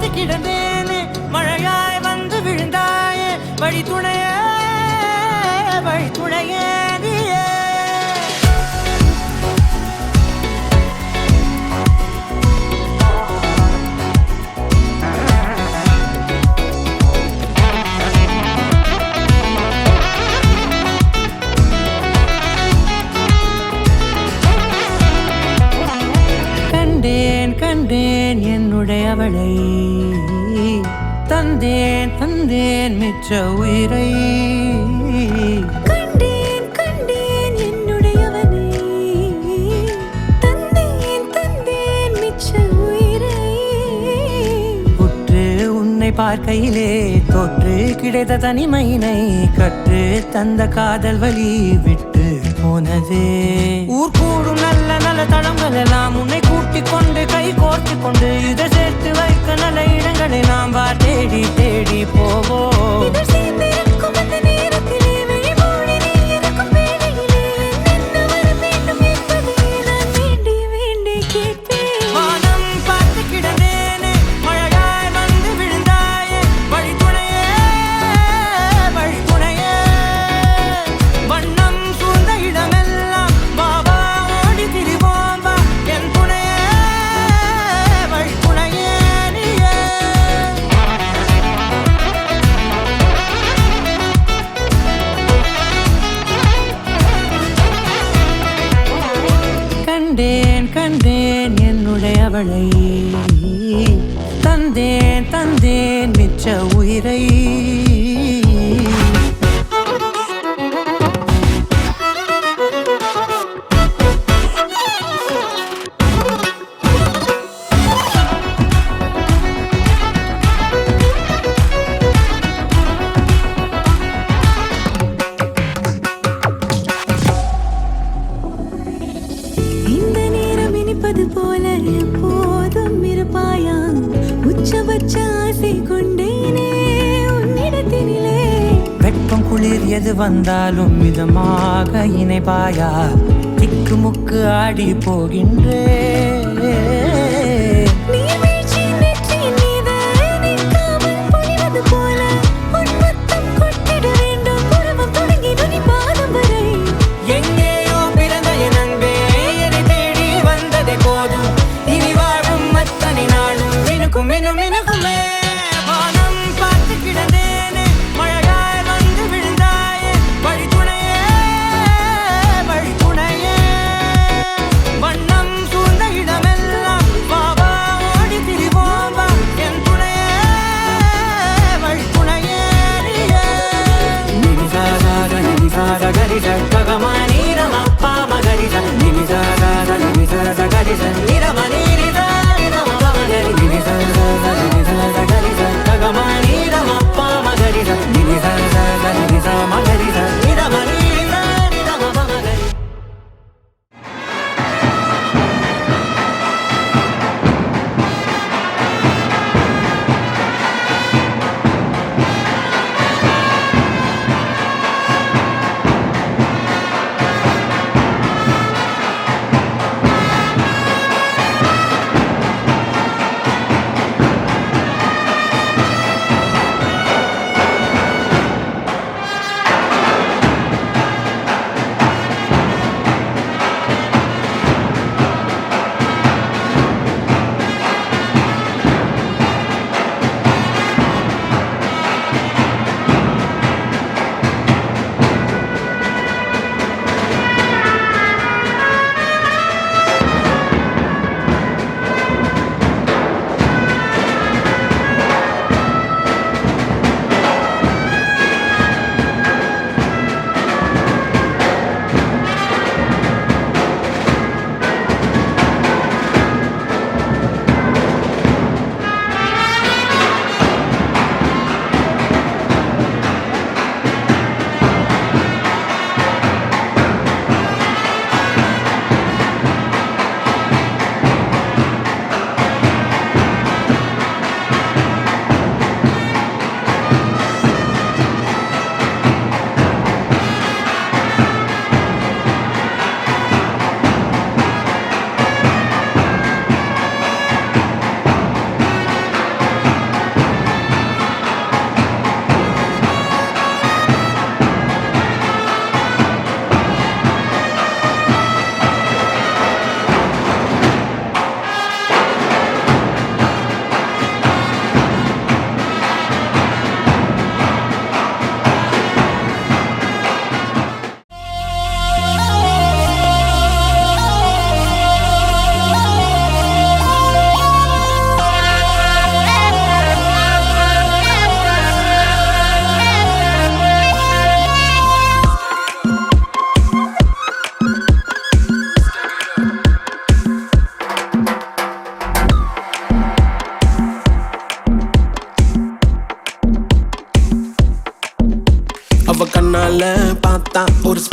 பார்த்து கிடந்தேனே மழையாய் வந்து விழுந்தாயே வழி துணையே வழி துணையே நீயே. கண்டேன் கண்டேன் என்னுடையவளை தந்தேன் தந்தேன் மிச்ச உயிரை. கண்டேன் கண்டேன் என்னுடையவனை தந்தேன் தந்தேன் மிச்ச உயிரை. உற்று உன்னை பார்க்கையிலே தோற்று கிடைத்த தனிமையினை கற்று தந்த காதல் வழி விட்டு போனதே. ஊர் கூடும் நல்ல நல்ல தளங்கள் எல்லாம் உன்னை கூட்டிக் கொண்டு கை கோர்த்து கொண்டு இதை சேர்த்து வைக்க நல்ல இடங்களை நாம் தேடி தேடி போவோம். இதழ் சேர்ந்திருக்கும் அந்த நேரத்திலே விழிமூடி நீ இருக்கும் வேளையிலே என்ன வர வேண்டும் என்பதை நான் வேண்டி வேண்டி கேட்பேன். வானம் பார்த்து கிடந்தேனே மழையாய் வந்து விழுந்தாயே வழி துணையே வழி துணையே. வண்ணம் சூழ்ந்த இடமெல்லாம் பாபா ஓடி திரிவோம் வா என் துணையே வழி துணையே நீயே. கண்டேன் கண்டேன் என்னுடையவளை தந்தேன் தந்தேன் மிச்ச உயிரை. இந்த நேரம் இனிப்பது போல எப்போதும் இருப்பாயா உச்சபட்ச ஆசை கொண்டேனே உன்னிடத்தினிலே. வெப்பம் குளிர் எது வந்தாலும் மிதமாக இணைப்பாயா திக்குமுக்கு ஆடி போகின்றே. நீர்வீழ்ச்சி நெற்றியின் மீது நிற்காமல் பொழிவது போல உன் முத்தம் கொட்டிட வேண்டும் உறவம் தொடங்கி நுனி பாதம் வரை. எங்கேயோ பிறந்த என் அன்பே என்னை தேடி வந்ததே போதும் இனி வாழும் அத்தனை நாளும் மினுக்கும் மினும் மினுக்குமே. வானம் பார்த்து கிடந்தேனே மழையாய் வந்து விழுந்தாயே வழி துணையே வழி துணையே. வண்ணம் சூழ்ந்த இடமெல்லாம் பாபா ஓடி திரிவோம் வா என் துணையே வழி துணையே நீயே. நினிசாத நினிசாத கரிச ககமானி ரமப்பா மகரிச நினிசாத நினிசாத கரிச நிரமணி நிதா நிரம மகரி நினிசாத நினிசாத கரிச ககமானி ரமப்பா மகரிச நினிசாத நினிசா மகரிச நிரமணி நிதா நிரம மகரி.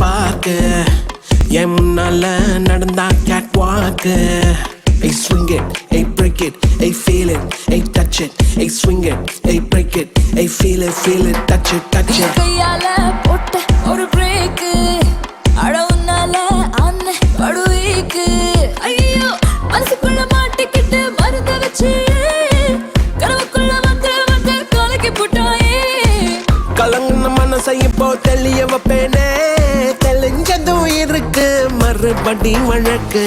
பார்க்கு என் முன்னால நடந்தா கேட் வாக்கு Hey swing it, hey break it, hey feel it, hey touch it, hey swing it, hey break it, hey feel it, touch it, touch it. கையால போட்ட ஒரு பிரேக் அடவுனால அன்ன படுவீக்கு ஐயோ மனசுக்குள்ள மாட்டிக்கிட்டு மருந்து வச்சு கனவுக்குள்ள வந்து வந்து கலக்கி போட்டாயே கலங்குன மனசை இப்போ தெளிய வைப்பேனே தெளிஞ்சதும் இருக்கு மறுபடி வழக்கு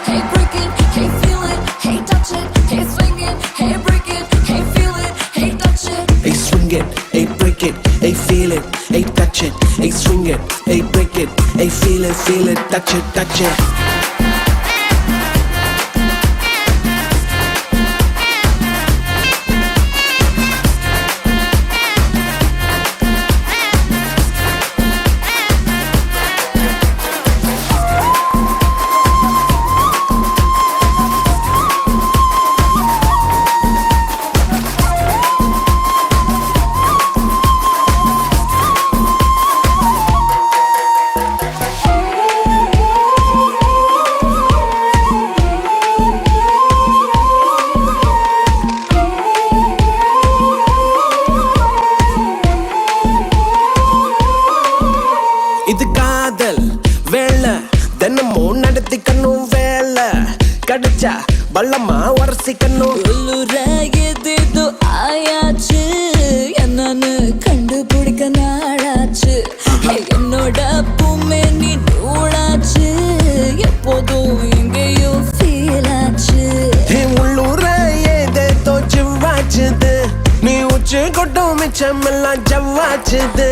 Hey break it, hey feel it, hey touch it, hey swing it, hey break it, hey feel it, hey touch it. Hey swing it, hey break it, hey feel it, hey touch it, hey swing it, hey break it, hey feel it, touch it, touch it. இது காதல் வேலை தினமும் நடத்திக்கணும் வேலை கிடைச்சா பள்ளமா உரசிக்கணும் உள்ளுர எதேதோ ஆயாச்சு என்னன்னு கண்டுபிடிக்க நாளாச்சு என்னோட பூமே நீ நூலாச்சு எப்போதும் எங்கேயோ ஃபீல் ஆச்சு உள்ளூர ஏதேதோ ஜிவ்வாச்சுது நீ உச்சி கொட்டும் மிச்சமெல்லாம் ஜவ்வாச்சுது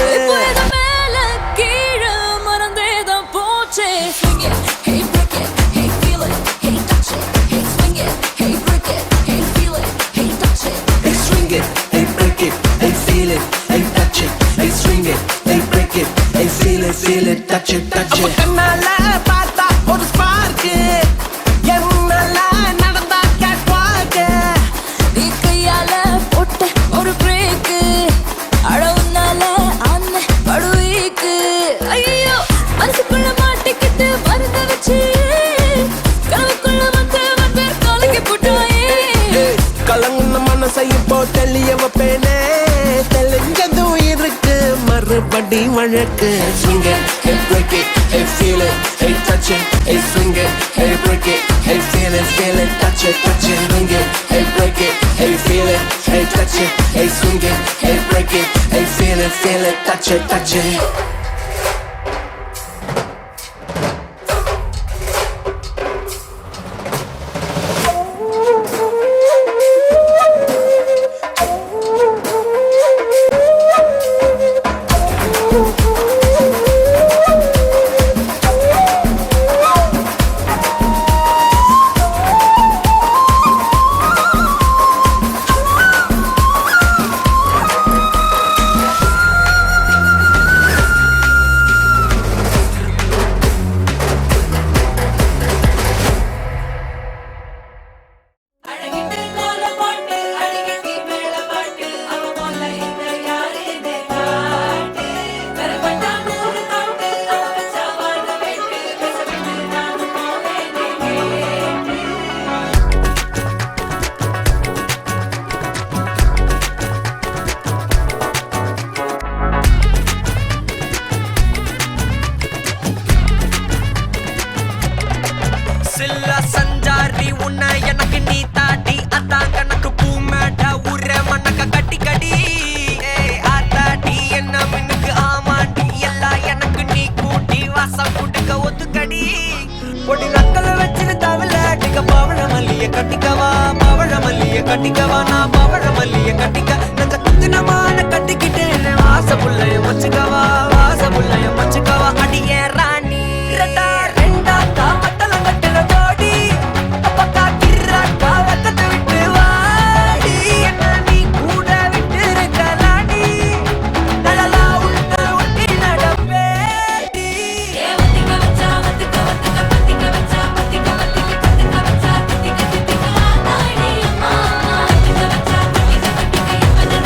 Swing it, hey break it, hey feel it, hey touch it, hey swing it, hey break it, hey feel it, hey touch it. Hey swing it, hey break it, hey feel it, hey touch it, hey swing it, hey break it, hey feel it, touch it, touch it. கண்ணால பார்த்தா ஒரு spark என்னால நடந்தா gate walk நீ கையால போட்ட ஒரு break அடவுனால அன்ன படுவீக்கு ஐயோ மனசுக்குள்ள மாட்டிக்கிட்டு மருந்து வச்சு கனவுக்குள்ள வந்து வந்து கலக்கி போட்டாயே கலங்குன மனசை இப்போ தெளிய வைப்பேனே தெளிஞ்சதும் இருக்கு மறுபடி வழக்கு swing it, hey break it, hey feel it, hey touch it, hey swing it, hey break it, hey feel it, touch it, touch it, swing it, hey break it, hey feel it, hey touch it, hey swing it, hey break it, hey feel it, touch it, touch it. கட்டிக்கவா நான் பவழ மல்லிய கட்டிக்க நெஞ்ச குத்தினமான கட்டிக்கிட்டேன் வாச புள்ளைய வச்சுக்கவா வாச புள்ளைய வச்சுக்கவா அடியே ராணி ரெண்டா ரெண்டா காமத்தல கட்டுற ஜோடி அப்பக்கா கிர்ராக்கா வெக்கத்தை விட்டு வாடி என்ன நீ கூட விட்டு இருக்கலாடி நலலா உள்ள ஒட்டி நடப்பேடி வத்திக்க வச்சா வத்திக்க வத்திக்க வத்திக்க வச்சா வத்திக்க வத்திக்க வத்திக்க வச்சா தித்திக்க தித்திக்க நாடி அம்மா வத்திக்க வச்சா வத்திக்க வத்திக்க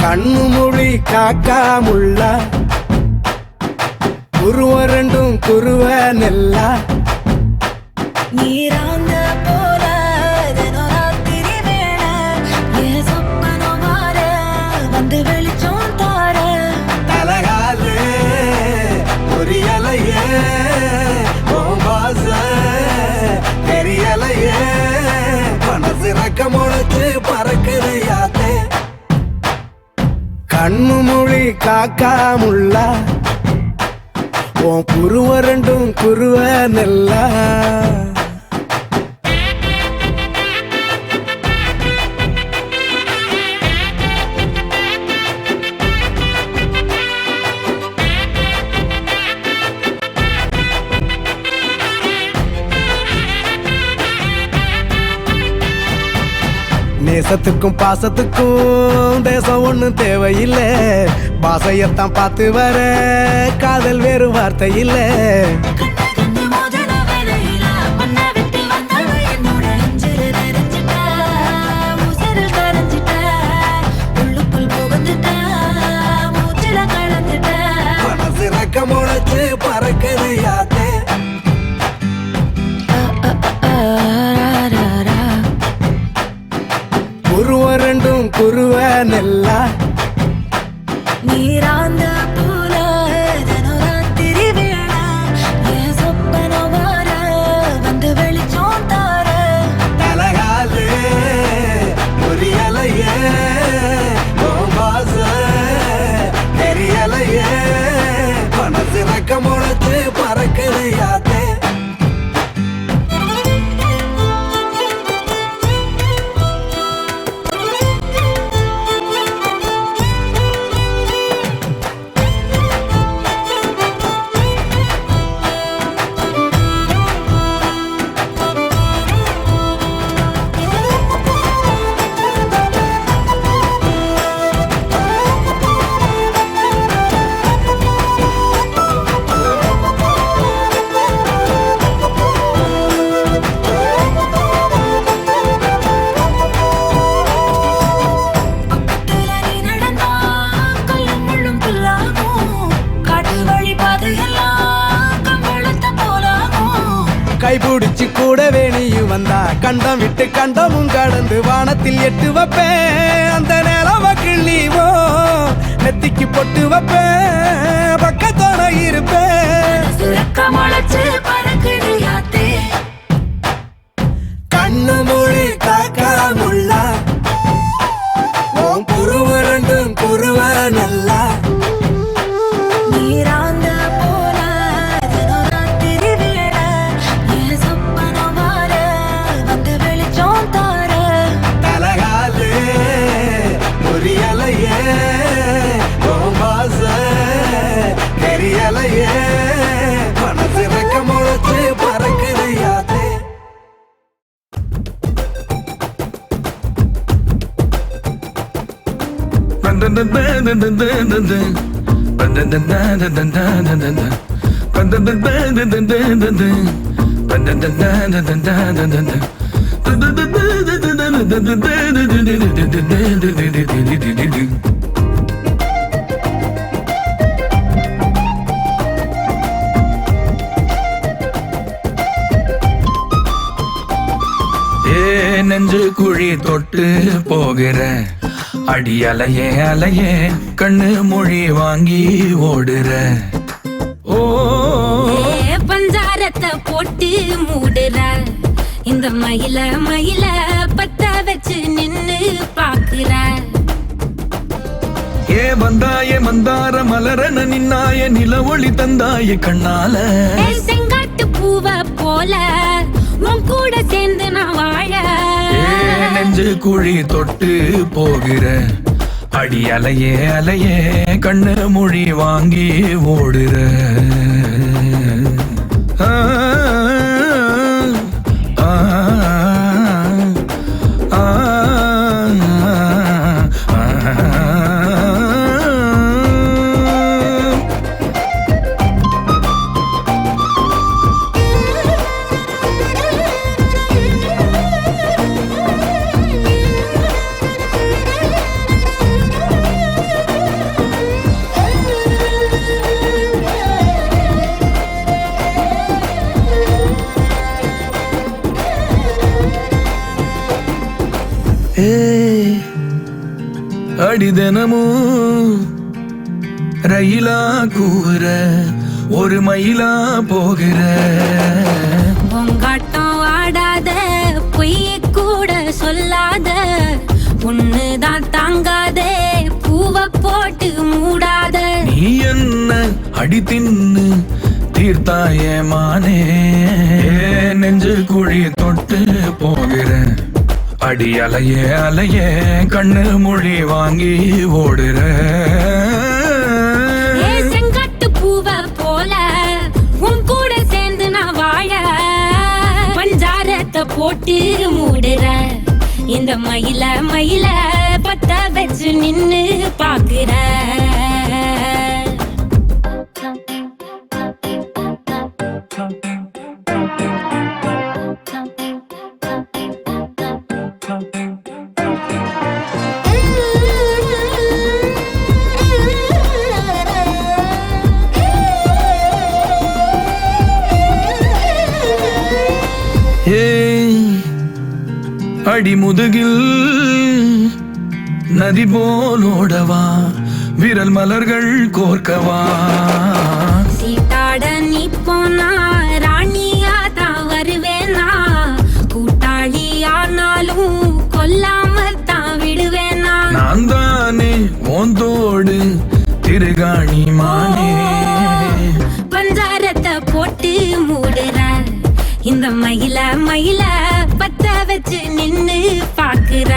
கண்ணு மொழி காக்கா முள்ளா உருவம் ரெண்டும் குருவ நெல்லா நீராந்த போல தினம் ராத்திரி வேளை என் சொப்பனம் மாற வந்து வெளிச்சம் தார தலகாலே புரியலையே உன் வாச தெரியலையே மனசு ரக்க முளைச்சு பறக்குதையாத்தே கண்ணு மொழி காக்கா முள்ளா உன் புருவ ரெண்டும் குருவ நெல்லா நேசத்துக்கும் பாசத்துக்கும் தேசம் ஒண்ணும் தேவையில்லை பாசையத்தான் பார்த்து வர காதல் வேறு வார்த்தை இல்லை கண்ணு மோதிர வேளையில உன்னை விட்டு வந்தவ என்னோட நெஞ்சில நிறைஞ்சிட்ட உசிரில் கரைஞ்சிட்ட உள்ளுக்குள் புகுந்துட்ட மூச்சில கலந்துட்ட மனசு ரக்க முளைச்சு பறக்குது யாத்தே உருவ ரெண்டும் குருவ நெல்லா நீராந்த போல தினம் ராத்திரி வேளை என் சொப்பனம் மாற வந்து வெளிச்சம் தார தலகாலே புரியலையே உன் வாச தெரியலையே மனசு ரக்க முளைச்சு பறக்குது யாத்தே பக்கத்துல நீ நடந்தா கல்லும் முள்ளும் புல்லாகும் காட்டு வழி பாதையெல்லாம் கம்பளத்த போலாகும் கைபிடிச்சு கூடவே நீயும் வந்தா கண்டம் விட்டு கண்டமும் கடந்து வானத்தில் எட்டு வைப்பேன் அந்த நிலவ கிள்ளிவோ நெத்திக்கு பொட்டு வைப்பேன் பக்கத்தோட இருப்பேன் சுரக்க முளைச்சு பறக்குது யாத்தே கண்ணு மொழி காக்கா முள்ளா உன் புருவ ரெண்டும் குருவ நல்லா நீராந்த போல தினம் ராத்திரி வேளை என் சொப்பனம் மாற வந்து வெளிச்சம் தார தலகாலே புரியலையே உன் வாச தெரியலையே மனசு ரக்க முளைச்சு பறக்குது யாத்தே நெஞ்சு குழி தொட்டு போகிற அடி அலையே அலையே கண்ணு மொழி வாங்கி ஓடுற ஓ பஞ்சாரத்தை போட்டு மூடுற இந்த மயில மயில பத்த வச்சு நின்னு பாக்குற ஏ வந்தாய மந்தார மலரன நின்னாய நில ஒளி தந்தாய கண்ணால செங்காட்டு பூவ போல உன் கூட சேர்ந்து நான் வாழ நெஞ்சு குழி தொட்டு போகிற அடி அலையே அலையே கண்ணு மொழி வாங்கி ஓடுற ஆ, ஆ, ஆ, அடிதனமும் ரயிலா கூற ஒரு மயிலா போகிற பொங்காட்டம் ஆடாத பொய் கூட சொல்லாத ஒண்ணுதான் தாங்காத பூவை போட்டு மூடாத நீ என்ன அடி தின்னு தீர்த்தாயமானே நெஞ்சு குழி தொட்டு போகிற அடி அலையே அலையே கண்ணு மொழி வாங்கி ஓடுற செங்காட்டு பூவை போல உன் கூட சேர்ந்து நான் வாழ பஞ்சாரத்தை போட்டு மூடுற இந்த மயில மயில பத்த வச்சு நின்னு பாக்குற அடி முதுகில் நதி போலோடவா விரல் மலர்கள் கோர்க்கவா சீட்டாட நீ போனா ராணியா தான் வருவேனா கூட்டாளி ஆனாலும் கொல்லாம தான் விடுவேனா நான் தானே ஓந்தோடு திருகாணி மானே பஞ்சாரத்தை போட்டு மூடுற இந்த மயில மயில பத்த வச்சு நின்னு பாக்குற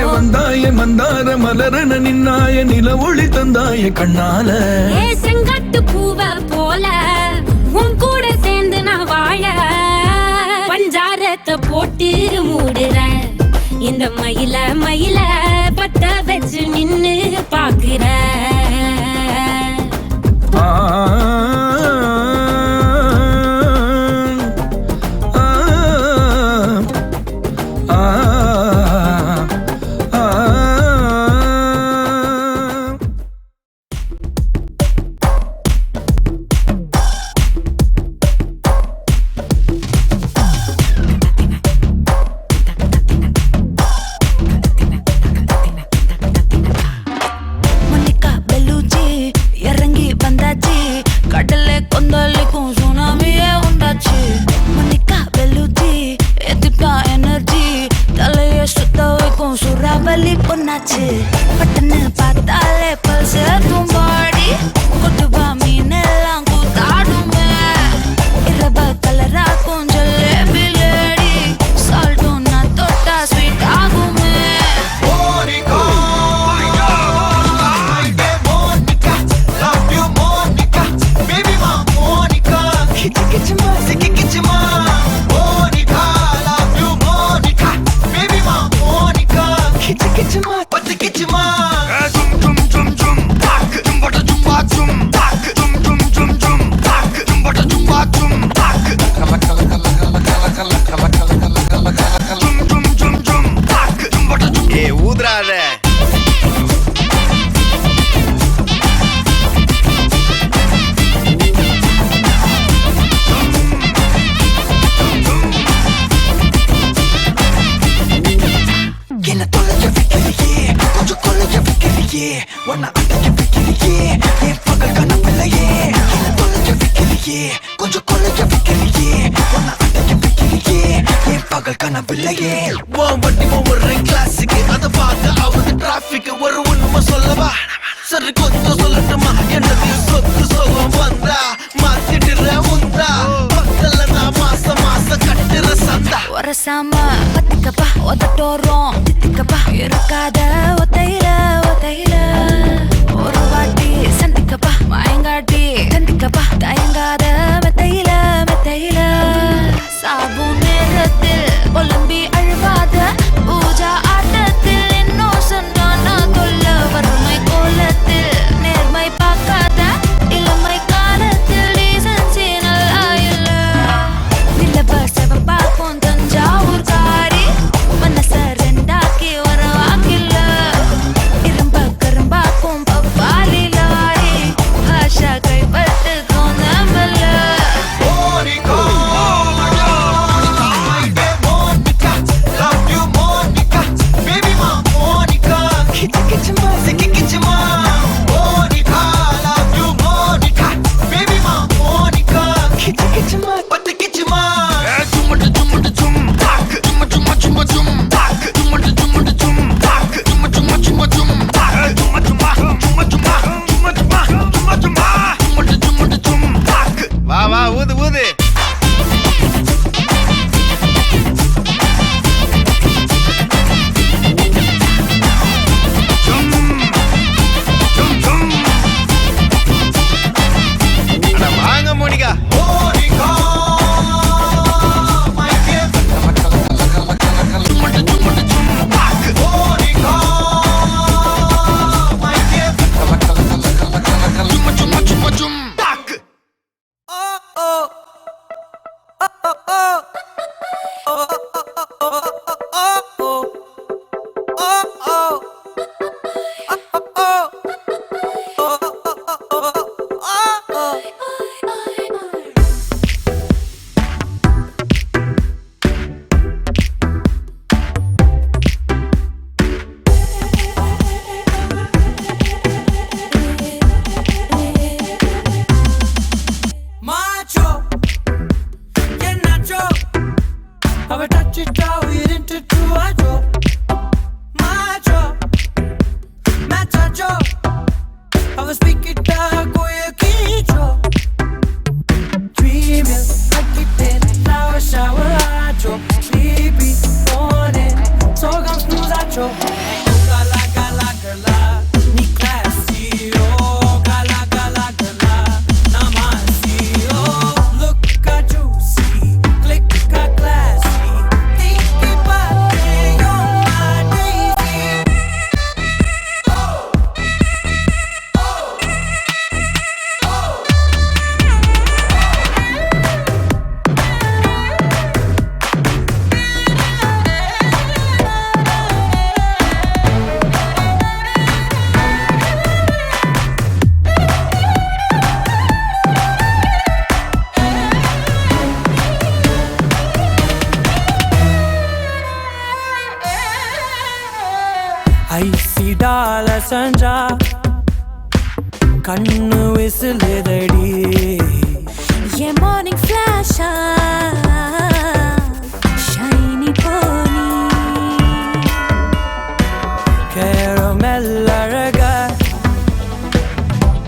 வந்தாய மந்தார மலரன நின்னாய நில ஒளி தந்தாய கண்ணால செங்காட்டு பூவை போல உன் கூட சேர்ந்து நான் வாழ பஞ்சாரத்தை போட்டு மூடுற இந்த மயில மயில பத்த வச்சு நின்னு பாக்குற பட்டன்னு பார்த்தாலே பல்ஸ் தும்பாடி கொட்டுவா மீன் எல்லாம் கூத்தாடுமே இரவ கலரா கொஞ்சம் லேடி சால்ட்டும் நான் தொட்டா ஸ்வீட் ஆகுமே இருக்காத ஒத்தையில ஒத்தையில ஒரு வாட்டி சந்திக்கப்பா மாயங்காட்டி சந்திக்கப்பா தயங்காத மெத்தையில மெத்தையில சாபும் நேரத்தில் ஒலிம்பி அழுவாத பூஜா ஆட்டத்தில் இன்னும் சொன்னான கொல்ல வறுமை கோலத்தில் நேர்மை பார்க்காத இளமை காலத்தில் டீசன்சி நல்லா இல்ல நிலவ செவப்பாக்கும் தஞ்சாவூர் காரி மனச ரெண்டாக்கி வர வாக்கில்ல கால சஞ்சா கண்ணு விசிலுதடி என் மார்னிங் ஃபிளாஷா ஷைனி போனி கேரமெல் அழக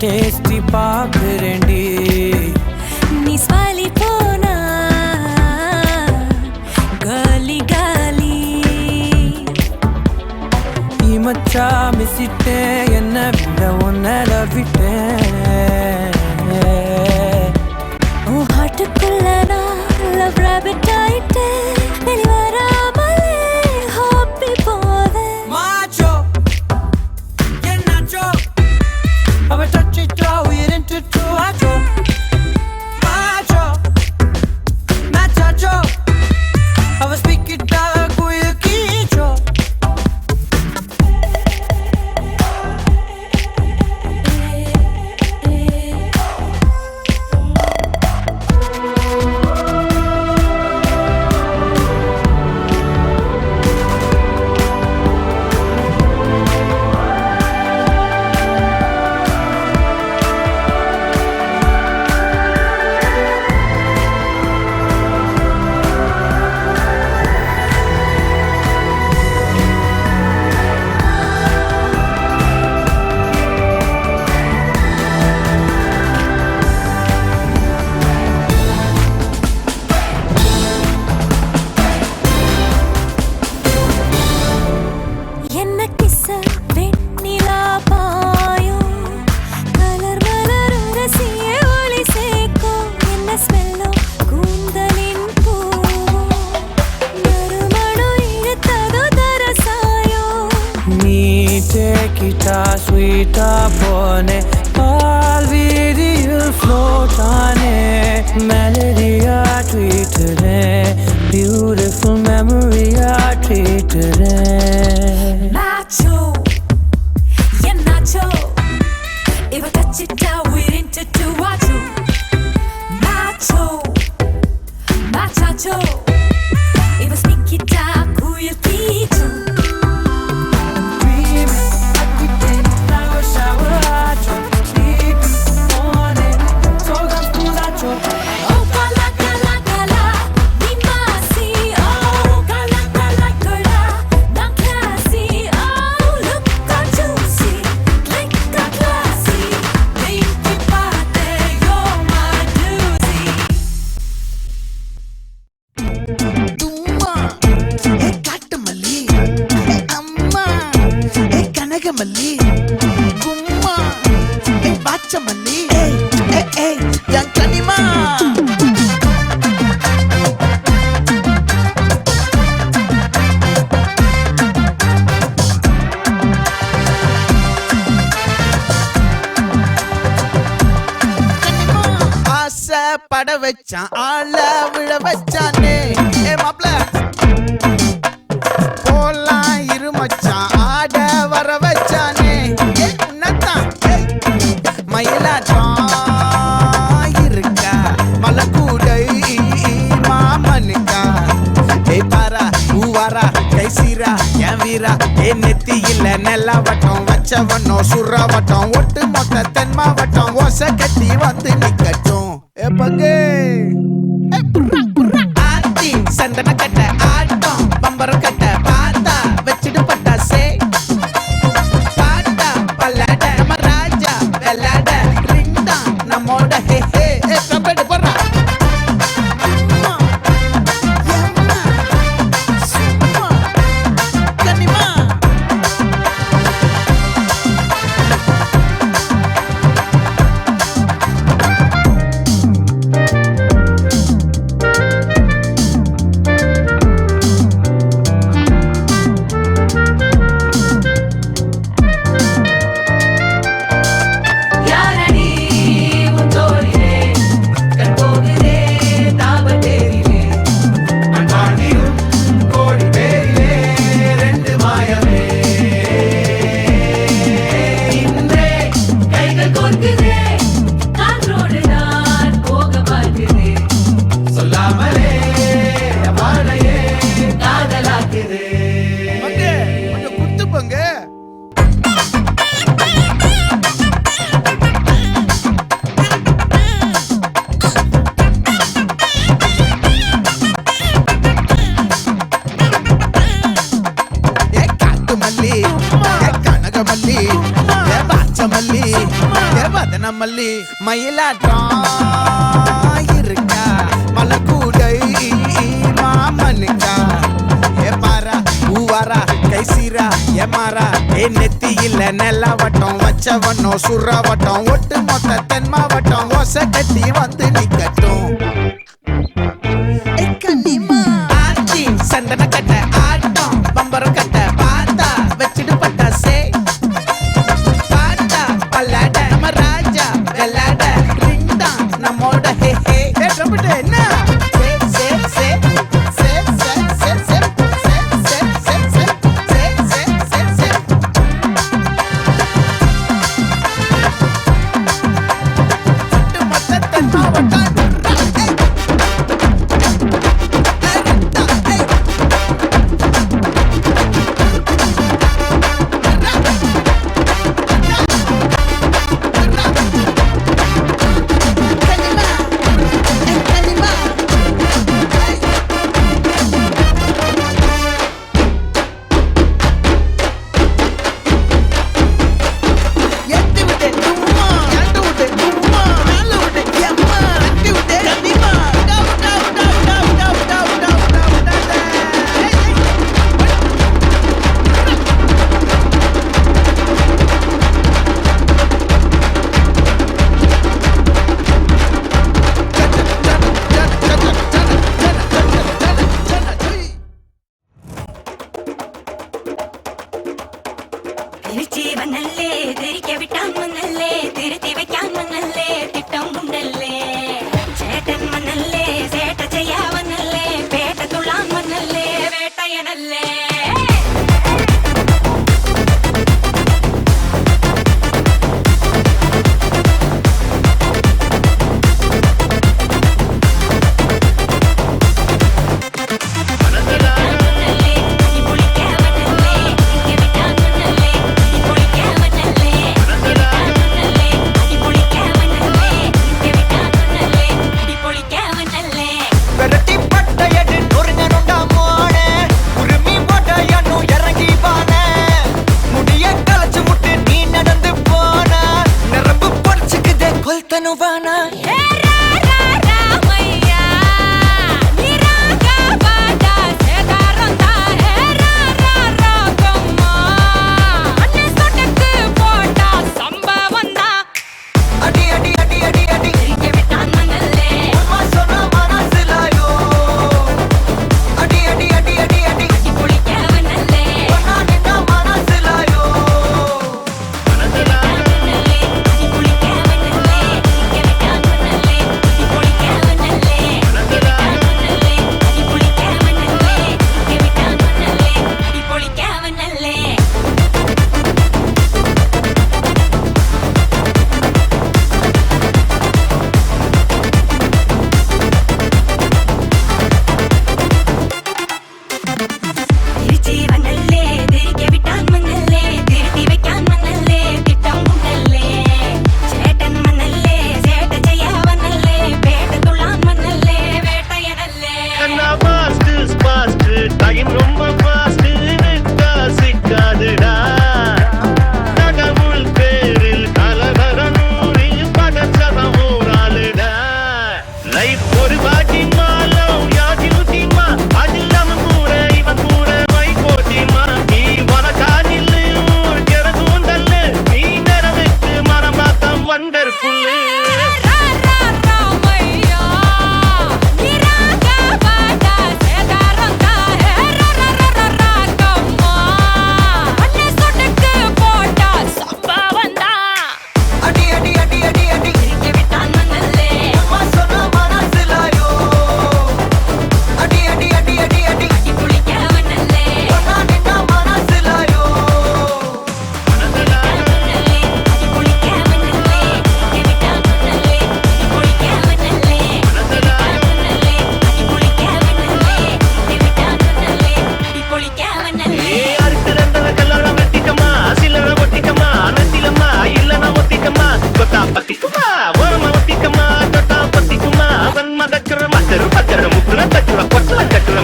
டேஸ்டி பாக்குறேன்டி நீ ஸ்மைலி போனா காலி காலி மச்சா மிசிட்டேன் என்ன விட உன்னல விட்டேன் உன் ஹார்ட்டுக்குள்ள நான் லவ் ராபிட் ஆயிட்டேன் வெளிவராமலே ஹாப்பி போவேன் Macho, you're nacho. I will touch it, throw it into two. Macho, macho, macho. I will speak it dark with a keycho. என்ன கிஸ்ஸ வெண்ணிலா பாயும் கலர் மலரும் ரசிய ஒளி சேர்க்கும் என்ன ஸ்மெல்லோ கூந்தலின் பூவும் நறுமணம் இழுத்ததோ தரசாயோ நீ take it sweet pone all video float on it melody treated beautiful memory treated Nacho, yeah Nacho. If I touch it down, we're into two. Nacho, Nacho, Machacho. If I speak it down, who you teach? Oh, cala, cala, cala, mi masi. Oh, cala, cala, cala, not classy. Oh, look how juicy, like a classy. Pinky pate, you're my doozy. தும்மா ஏ காட்டு மல்லி ஏ அம்மா ஏ கனக மல்லி கும்மா ஏ பாச்ச மல்லி ஏ என் கனிமா ஆசை பட வச்சான் ஆள விழ வச்சானே ஏ மாப்ள போலாம் இரு மச்சான் ஆட வர வச்சானே ஏ உன்னதான் மயிலாட்டம் இருக்கா மலக்கூடை மாமனுக்கா ஏ பாரா பூவாரா கைசீரா என் வீரா ஏ நெத்தி இல்ல நெல்லா வட்டம் வச்சவனோ சுறா வட்டம் ஒட்டு மொத்த தென் மாவட்டம் ஓசை கட்டி வந்து நிக்கட்டும் ஏ பங்கே ஆத்தி சந்தன கட்ட ஆட்டம் பம்பரம் கட்ட பார்த்தா வச்சிடு பட்டாசே பாட்டா பல்லாட நம்ம ராஜா வெள்ளாட ரிங் தான் நம்மோட ஹே ஹே ஏ கபடி போறா அம்மா எம்மா சும்மா கனிமா மல்லி பாச்ச மல்லி வதன மல்லி மயிலாட்டம் இருக்கா மலக்கூடை மாமனுக்கா பாரா பூவாரா கைசீரா ஏமாறா நெத்தி இல்ல நெல்லாவட்டம் வச்சவனோ சுறாவட்டம் ஒட்டு மொத்த தென் மாவட்டம் ஒச கட்டி வந்து நிக்கட்டும் ஆச்சி சந்தன கட்ட ஆட்டம் பம்பரம் கட்ட பாத்தா வச்சிட்டு பட்டாசே பாட்டா பல்லாட நம்ம ராஜா வெள்ளாட ரிங் தான் நம்மோட ஹே ஹே என்ன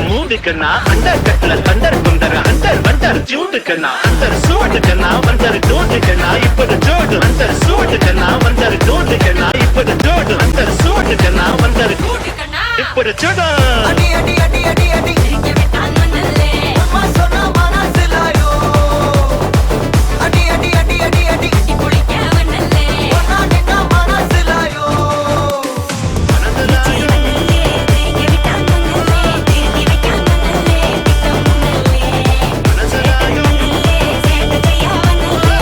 மூடுக்கண்ணா அண்டர் கட்டல தண்டர் குண்டர் அண்டர் வண்டர் ஜூண்டுக்கண்ணா அண்டர் சூட சூட்டுக்கண்ணா வந்தாரு டூட்டுக்கண்ணா இப்ப ஜோடு அந்த சூட்டுக்கண்ணா வந்தாரு டூட்டுக்கண்ணா இப்ப ஜோடு அந்த சூட்டுக்கண்ணா வந்தாரு இப்ப ஜோடு அடி அடி அடி அடி அடி சிரிக்க விட்டான் மண்ணல்லே அம்மா சொன்னா மனசிலாயோ அடி அடி அடி அடி அடி கட்டி குளிக்க வண்ணல்லே ஒன்னா நின்னா மனசிலாயோ மண்ணல்லே சிரிக்க விட்டான் மண்ணல்லே திருப்பி வைக்கான் மண்ணல்லே பித்தம் மண்ணல்லே மண்ணல்லே சேட்ட செய்ய வண்ணல்லே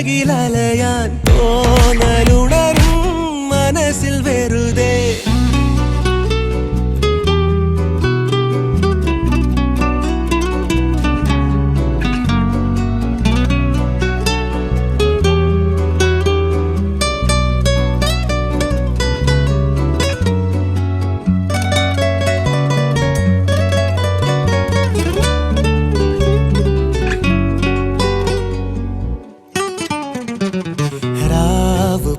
ചിറകിലലയാൻ തോന്നലുണരും മനസ്സിൽ വെറുതെ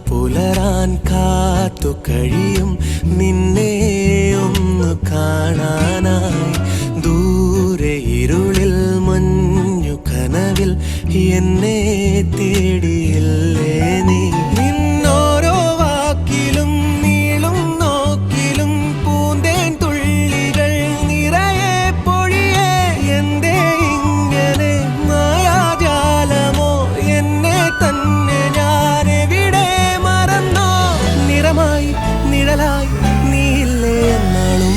പുലരാൻ കാത്തു കഴിയും നിന്നെ ഒന്ന് കാണാനായി ദൂരെ ഇരുളിൽ മഞ്ഞു കനവിൽ എന്നെ തേടിയില്ലേ നീ നിന്നോരോ വാക്കിലും നീളും നോക്കിലും പൂന്തേൻ തുള്ളികൾ നിറയെ പൊഴിയേ എന്തേ ഇങ്ങനെ മായാജാലമോ എന്നെ തന്നെ ഞാനെവിടെ മറന്നോ നിറമായി നിഴലായി നീയില്ലേ എന്നാളും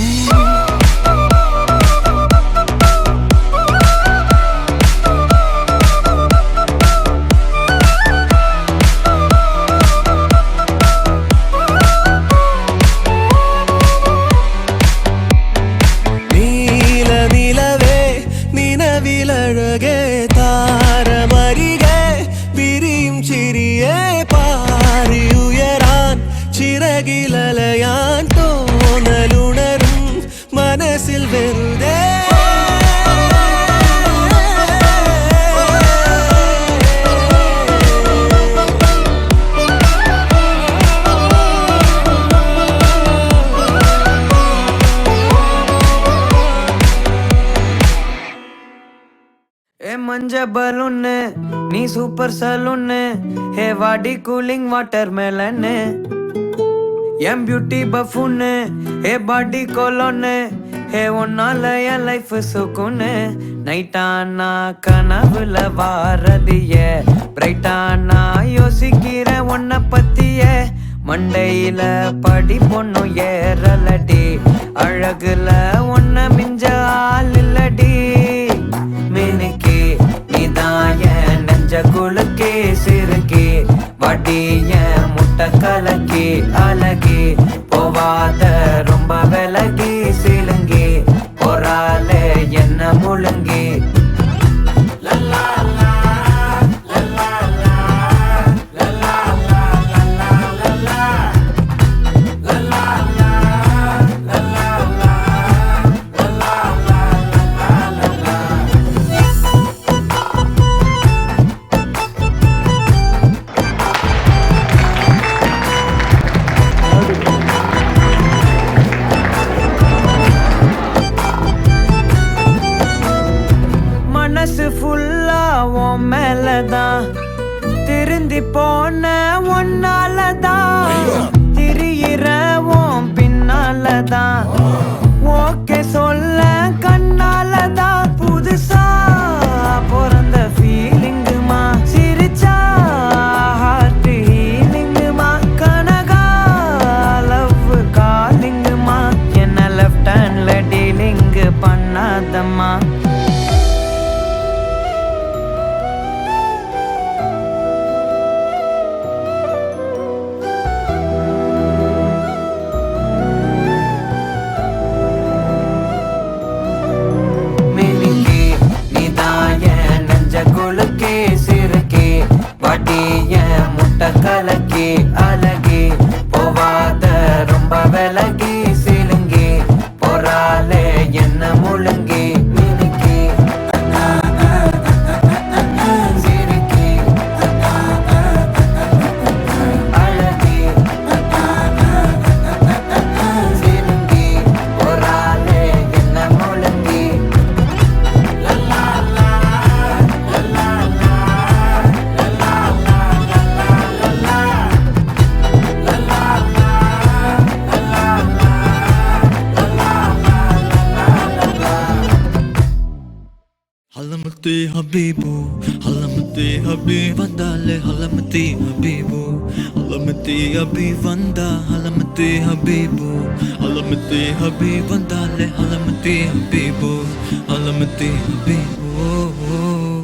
നിലവിലഴകെ താരമരികെ വിരിയും ചിരിയെ പാറിയുയരാൻ ചിറകിലലയാൻ തോന്നലുണരും മനസ്സിൽ വെറുതെ ஏ மஞ்ச பலூன்னு நீ சூப்பர் சலூன்னு ஹே வாடி கூலிங் வாட்டர் மேலன்னு என் பியூட்டி பஃபூன்னு ஹே பாடி கோலோன்னு ஹே ஒன்னால என் லைஃப் சுக்குன்னு நைட்டானா கனவுல வாரதிய பிரைட்டானா யோசிக்கிற உன்னை பத்திய மண்டையில படி பொண்ணும் ஏறலடி அழகுல ஒன்ன மிஞ்ச ஆள் இல்லடி மினுக்கே நீதாய நெஞ்ச குலுக்கே சிறுக்கே வடிய முட்டை கலக்கி அழகி போவாத ரொம்ப விலகி சிலுங்கி பொறாலே என்ன முழுங்கி மனசு ஃபுல்லா உன் மேலதான் திருந்தி போன ஒன்னாலதான் திரியிற உன் பின்னாலதான் ஓகே சொல்ல கண்ணாலதான் புதுசா பிறந்த ஃபீலிங்குமா சிரிச்சா ஹார்ட் ஹீலிங்குமா கனகா லவ் காலிங்குமா என்ன லெஃப்ட் ஹேண்ட்ல டீலிங் பண்ணாதம்மா வடிய முட்டை கலக்கி அழகி போவாத ரொம்ப விலகி சிலுங்கி பொறாலே என்ன முழுங்கி மினுக்கி சிரிக்கி அழகி சிலுங்கி பொறாலே என்ன முழுங்கி Halamati Habibu, Halamati Habib Vandale, Halamati Habibu, Halamati Habib Vanda, Halamati Habibu, Halamati Habib Vandale, Halamati Habibu, Halamati Habibu.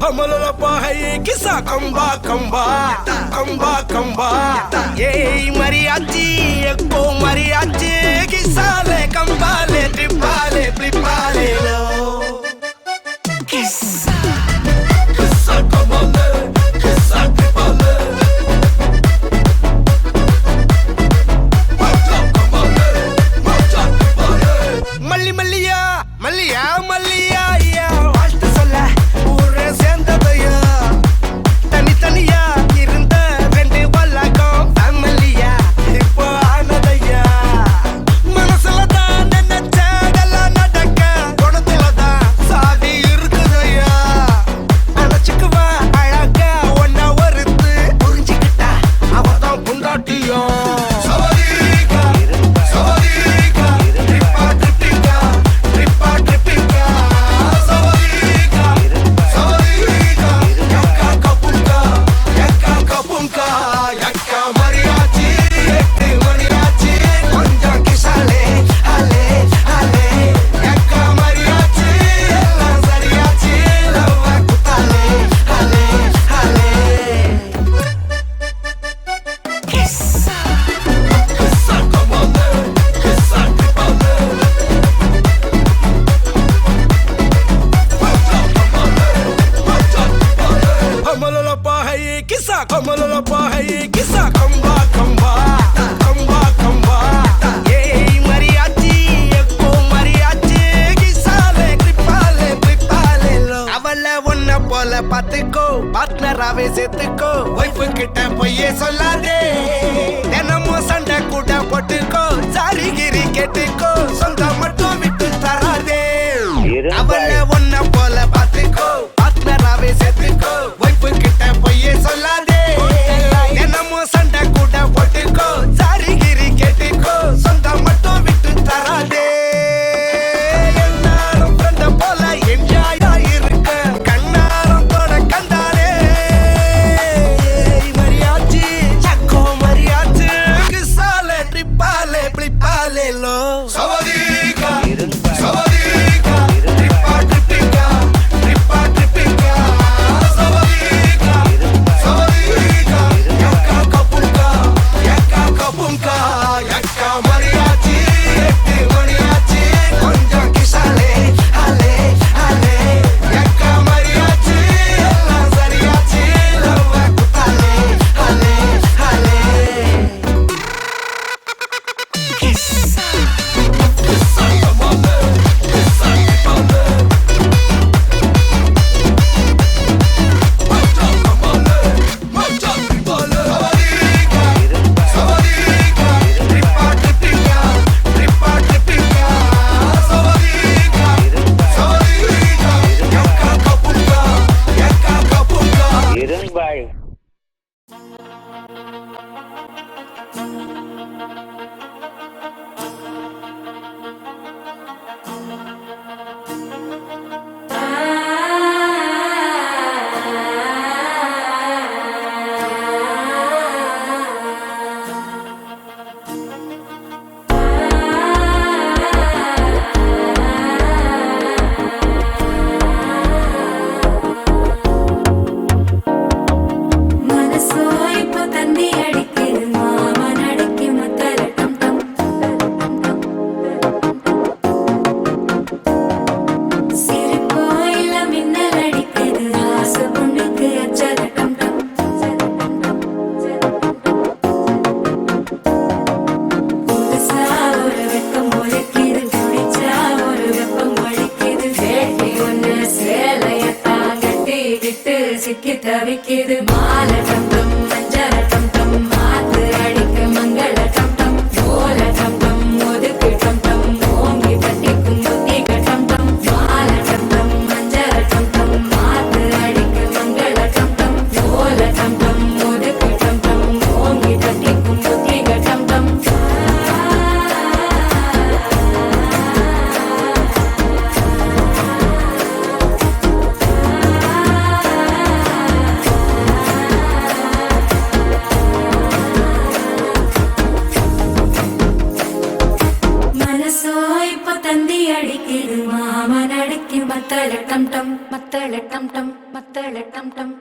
கமலப்பா ஹை கிசா கம்பா கம்பா கம்பா கம்பா ஏய் மரியாச்சி எக்கோ மரியாச்சி கிசாலே கம்பாலே ட்ரிப்பாலே ப்ளிப்பாலே லோ கிசா கிசா கமலே கிசா ட்ரிப்பாலே மல்லி மல்லியா மல்லியா மல்லியா ஐயா வாழ்த்து சொல்ல ஊரே சேர்ந்ததையா தனித்தனியா இருந்த ரெண்டு வல்லகம் ஃபேமிலியா இப்போ ஆனதையா மனசுல தான் நினைச்சதெல்லாம் நடக்க குணத்துல தான் சாதி இருக்குதையா அழைச்சுக்குவா அழகா ஒன்னா ஒருத்து புரிஞ்சுக்கிட்டா அவதான் புண்டாட்டியும் பாத்துக்கோ பார்ட்னராவே சேர்த்துக்கோ வைஃபு கிட்ட பொய்யே சொல்லாதே தினமும் சண்டை கூட போட்டுக்கோ சாரிகிரி கேட்டுக்கோ சொந்தம் மட்டும் விட்டு தராதே அவளை ஒன்ன போல பாத்துக்கோ பார்ட்னராவே சேர்த்துக்கோ வைஃபு கிட்ட பொய்யே சொல்லாதே தினமும் சண்டை கூட போட்டுக்கோ சாரிகிரி கேட்டுக்கோ சொந்தம் மட்டும் விட்டு தராதே எல்லாரும் ஃப்ரெண்ட போல என்ஜாய் ஆயிருக்க சிக்கி தவிக்கிது மாலை டம் டம் மஞ்சள் டம் டம் மாத்து அடிக்க மங்கள டம் டம் ஓல டம் டம் ஒதுக்கு டம் டம் ஓங்கி தட்டிக்கும் புத்திக டம் டம் மாலை டம் டம் மஞ்சள் டம் டம் மாத்து அடிக்க மங்கள டம் டம் ஓல டம் டம் ஒதுக்கு டம் டம் ஓங்கி தட்டிக்கும் புத்திக டம் டம் தந்தி அடிக்குது மா மாமனடிக்கு மத்தள டம் டம் மத்தள டம் டம் மத்தள டம் டம்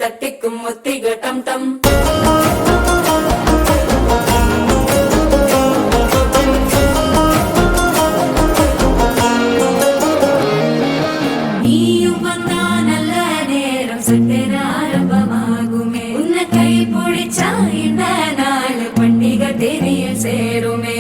தட்டிக்கும் முத்திக டம் டம் நீயும் வந்தா நல்ல நேரம் சட்டென ஆரம்பமாகுமே உன்னை கை பிடிச்சா இந்த நாள் பண்டிகை தெரிய சேருமே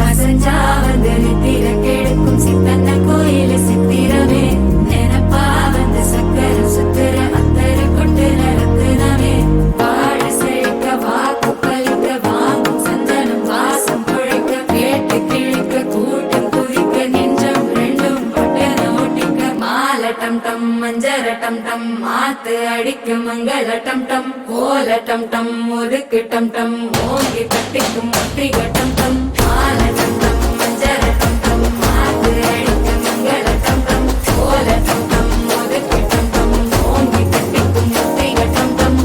அசஞ்சா வந்து நித்திர கெடுக்கும் சித்தன்ன கோயில சித்திரமே நினப்பா வந்து சக்கர சுத்திர அத்தர கொண்டு நடத்துனவே வாழ செழிக்க வாக்கு பலிக்க வாங்கும் சந்தனம் வாசம் குழைக்க கேட்டு கிழிக்க கூட்டம் குதிக்க நெஞ்சம் ரெண்டும் பட்டன ஓட்டிக்க மாலை டம் டம் மஞ்சர டம் டம் மாத்து அடிக்க மங்கள டம் டம் கோல டம் டம் ஒதுக்கு டம் டம் ஓங்கி தட்டிக்கும் முத்திக டம் டம் மாலை டம் டம் மஞ்சர டம் டம் மாத்து அடிக்க மங்கள டம் டம் கோல டம் டம் ஒதுக்கு டம் டம் ஓங்கி தட்டிக்கும் முத்திக டம் டம்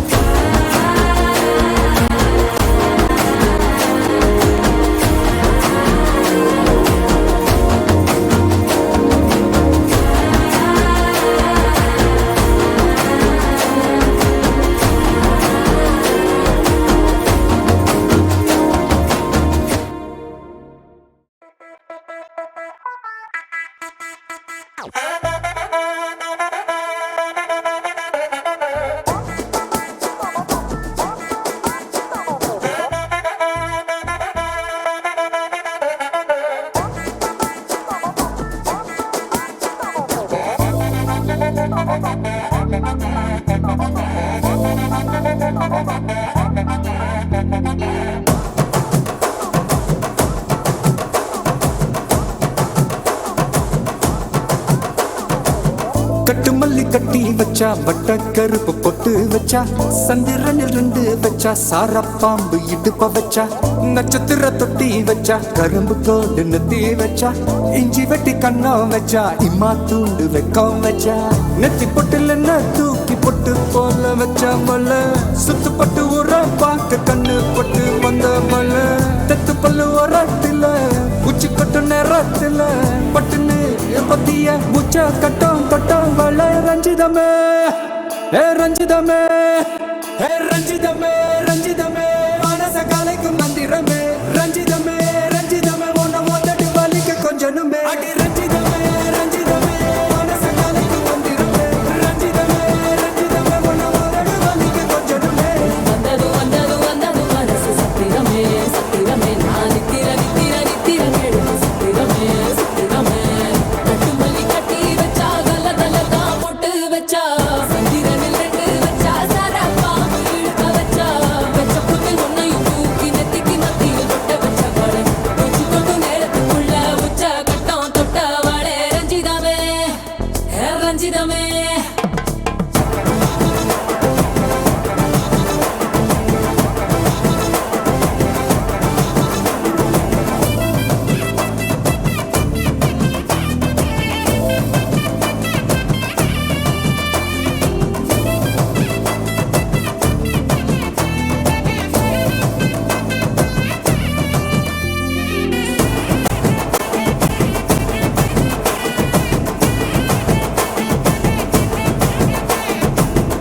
கட்டு மல்லி கட்டி வச்சா வட்ட கருப்பு பொட்டு வச்சா சந்திரனில் ரெண்டு வச்சா சார பாம்பு இடுப்ப வச்சா நட்சத்திர தொட்டி வச்சா கரும்பு தோடு நெத்தி வச்சா இஞ்சி வெட்டி கண்ணம் வச்சா இம்மா தூண்டு வெக்கம் வச்சா நெத்தி பொட்டுல தூக்கி பொட்டு போல வச்சா மலை சுத்து பட்டு உர பார்க்க கண்ணு பொட்டு வந்த மலை தெத்து பல்லு உரத்துல உச்சி கொட்டு நேரத்துல பட்டுன்னு பத்திய முச்ச கட்டம் கட்டம் வள ரஞ்சிதமே ஏ ரஞ்சிதமே ஏ ரஞ்சிதமே ரஞ்சிதமே மனச கலைக்கும் மந்திரமே ரஞ்சிதமே ரஞ்சிதமே உன்னை ஓதட்டு வலிக்க கொஞ்சனுமே அடி ரஞ்சிதமே ரஞ்சிதமே மனச கலைக்கும் மந்திரமே ரஞ்சிதமே ரஞ்சிதமே உன்னை ஓதட்டு வலிக்க கொஞ்சனுமே வந்தது வந்தது வந்தது மனசு சத்திரமே சத்திரமே நான் நித்திர நித்திர நித்திர கேடு சத்திரமே சத்திரமே கட்டுமல்லி கட்டி வச்சா கல்ல கல்ல தான் போட்டு வச்சா சந்திரனில் ரெண்டு வச்சா சாரா பாம்பு இழுக்க வச்சா வெச்ச புட்டில் ஒன்னையும் தூக்கி நெத்திக்கு மத்தியில் தொட்ட வச்ச வாழை வச்சு கொண்டு நேரத்துக்குள்ள உச்ச கட்டம் தொட்ட வாழை ரஞ்சிதமே ரஞ்சிதமே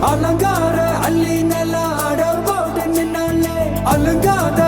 அலங்கார அள்ளி நல அட போட்டு நின்னாலே அலங்காத